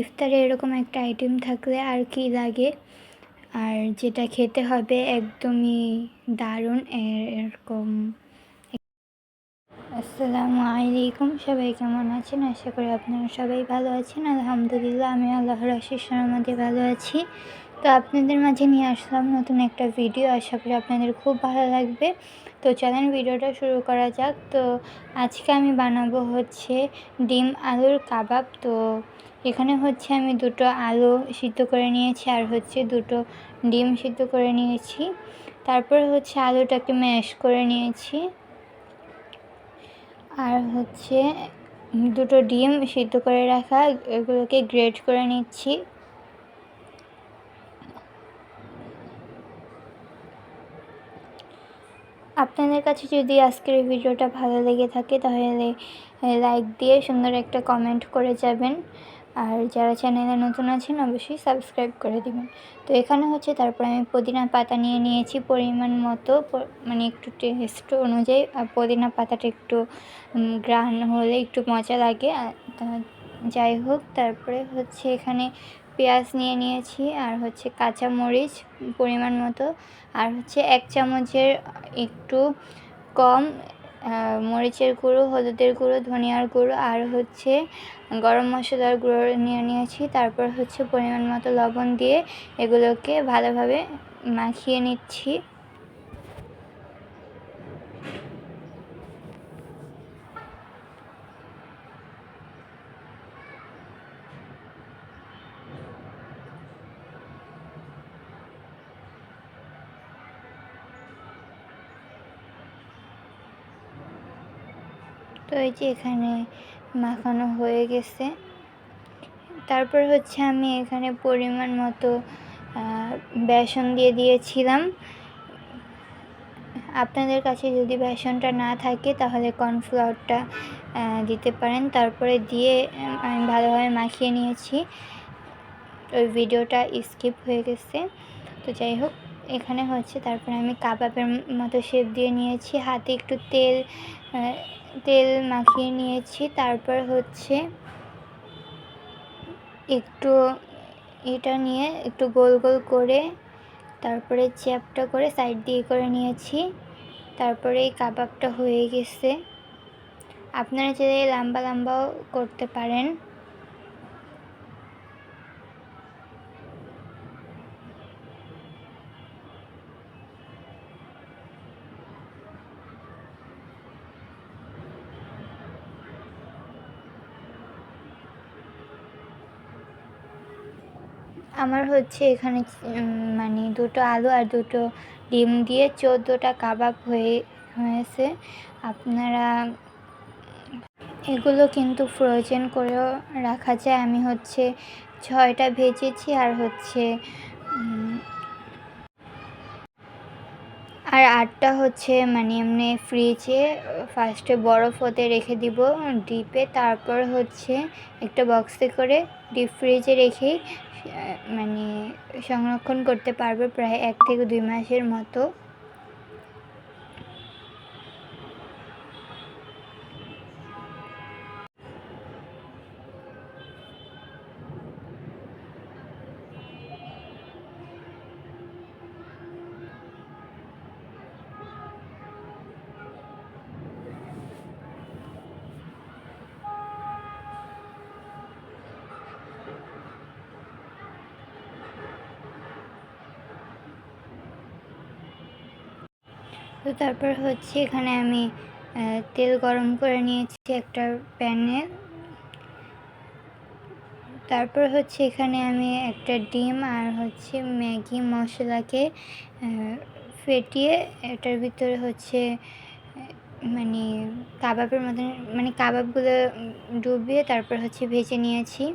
ইফতারে এরকম একটা আইটেম থাকলে আর কি লাগে, আর যেটা খেতে হবে একদমই দারুণ। এরকম আসসালামু আলাইকুম, সবাই কেমন আছেন? আশা করি আপনারা সবাই ভালো আছেন। আলহামদুলিল্লাহ, আমি আল্লাহর অশেষ রহমতে ভালো আছি। তো আপনাদের মাঝে নিয়ে আসলাম নতুন একটা ভিডিও, আশা করি আপনাদের খুব ভালো লাগবে। তো চলেন ভিডিওটা শুরু করা যাক। তো আজকে আমি বানাবো হচ্ছে ডিম আলুর কাবাব। তো এখানে হচ্ছে আমি দুটো আলু সিদ্ধ করে নিয়েছি, আর হচ্ছে দুটো ডিম সিদ্ধ করে নিয়েছি। তারপর হচ্ছে আলুটাকে ম্যাশ করে নিয়েছি, আর হচ্ছে দুটো ডিম সিদ্ধ করে রাখা, এগুলোকে গ্রেট করে নিচ্ছি। আপনাদের কাছে যদি আজকের এই ভিডিওটা ভালো লেগে থাকে তাহলে লাইক দিয়ে সুন্দর একটা কমেন্ট করে যাবেন, আর যারা চ্যানেলে নতুন আছেন অবশ্যই সাবস্ক্রাইব করে দেবেন। তো এখানে হচ্ছে তারপর আমি পুদিনা পাতা নিয়ে নিয়েছি পরিমাণ মতো, মানে একটু টেস্ট অনুযায়ী। আর পুদিনা পাতাটা একটু গ্রান হলে একটু মজা লাগে। যাই হোক, তারপরে হচ্ছে এখানে পেঁয়াজ নিয়ে নিয়েছি, আর হচ্ছে কাঁচামরিচ পরিমাণ মতো, আর হচ্ছে 1 চামচের একটু কম মরিচের গুঁড়ো, হলুদের গুঁড়ো, ধনিয়ার গুঁড়ো, আর হচ্ছে গরম মশলার গুঁড়ো নিয়ে নিয়েছি। তারপর হচ্ছে পরিমাণ মতো লবণ দিয়ে এগুলোকে ভালোভাবে মাখিয়ে নিচ্ছি। তো এই যে এখানে মাখানো হয়ে গেছে। তারপর হচ্ছে আমি এখানে পরিমাণ মতো বেসন দিয়ে দিয়েছিলাম। আপনাদের কাছে যদি বেসনটা না থাকে তাহলে কর্নফ্লাওয়ারটা দিতে পারেন। তারপরে দিয়ে আমি ভালোভাবে মাখিয়ে নিয়েছি। ওই ভিডিওটা স্কিপ হয়ে গেছে। তো যাই হোক, এখানে হচ্ছে তারপরে আমি কাবাবের মতো শেপ দিয়ে নিয়েছি, হাতে একটু তেল মাখিয়ে নিয়েছি। তারপর হচ্ছে একটু এটা নিয়ে একটু গোল গোল করে তারপরে চ্যাপটা করে সাইড দিয়ে করে নিয়েছি। তারপরে এই কাবাবটা হয়ে গেছে। আপনারা চাইলে লম্বা লম্বাও করতে পারেন। আমার হচ্ছে এখানে মানে দুটো আলু আর দুটো ডিম দিয়ে 14টা কাবাব হয়েছে। আপনারা এগুলো কিন্তু ফ্রোজেন করেও রাখা যায়। আমি হচ্ছে 6টা ভেজেছি, আর হচ্ছে 8টা হচ্ছে মানে এমনি ফ্রিজে ফার্স্টে বরফ হতে রেখে দিব ডিপে। তারপর হচ্ছে একটা বক্সে করে ডিপ ফ্রিজে রেখেই মানে সংরক্ষণ করতে পারবো প্রায় 1 থেকে 2 মাসের মতো। তো তারপর হচ্ছে এখানে আমি তেল গরম করে নিয়েছি একটা প্যানে। তারপর হচ্ছে এখানে আমি একটা ডিম আর হচ্ছে ম্যাগি মশলাকে ফেটিয়ে এটার ভিতরে হচ্ছে মানে কাবাবের মতন, মানে কাবাবগুলো ডুবিয়ে তারপর হচ্ছে ভেজে নিয়েছি।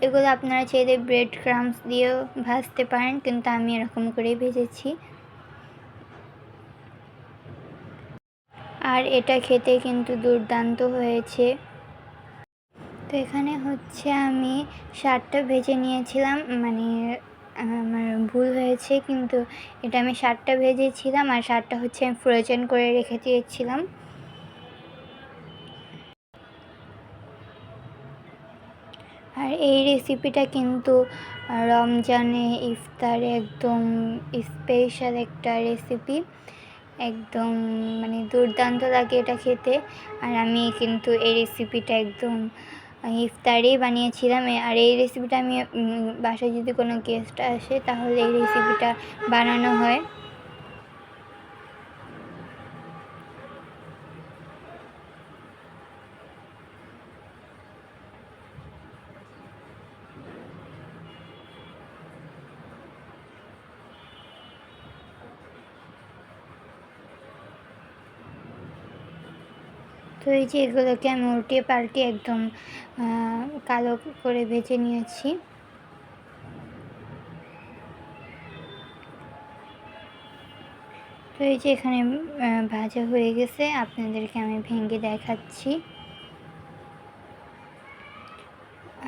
এগুলো আপনারা চাইলে ব্রেড ক্রাম্বস দিয়েও ভাজতে পারেন, কিন্তু আমি এরকম করেই ভেজেছি। আর এটা খেতে কিন্তু দুর্দান্ত হয়েছে। তো এখানে হচ্ছে আমি 7টা ভেজে নিয়েছিলাম, মানে আমার ভুল হয়েছে, কিন্তু এটা আমি 7টা ভেজেছিলাম, আর 7টা হচ্ছে আমি ফ্রোজেন করে রেখে দিয়েছিলাম। আর এই রেসিপিটা কিন্তু রমজানে ইফতারে একদম স্পেশাল একটা রেসিপি, একদম মানে দুর্দান্ত লাগে এটা খেতে। আর আমি কিন্তু এই রেসিপিটা একদম ইফতারেই বানিয়েছিলাম। আর এই রেসিপিটা আমি বাসায় যদি কোনো গেস্ট আসে তাহলে এই রেসিপিটা বানানো হয়। তো এই যে এগুলোকে আমি উল্টিয়ে পাল্টিয়ে একদম কালো করে ভেজে নিয়েছি। তো এই যে এখানে ভাজা হয়ে গেছে, আপনাদেরকে আমি ভেঙে দেখাচ্ছি।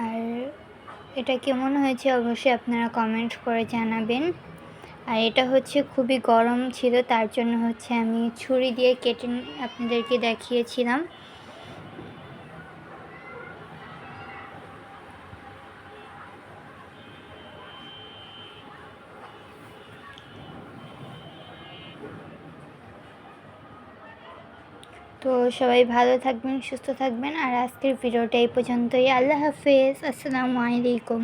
আর এটা কেমন হয়েছে অবশ্যই আপনারা কমেন্ট করে জানাবেন। আর এটা হচ্ছে খুবই গরম ছিল, তার জন্য হচ্ছে আমি ছুরি দিয়ে কেটে আপনাদেরকে দেখিয়েছিলাম। তো সবাই ভালো থাকবেন, সুস্থ থাকবেন। আর আজকের ভিডিওটা এই পর্যন্তই। আল্লাহ হাফেজ, আসসালামু আলাইকুম।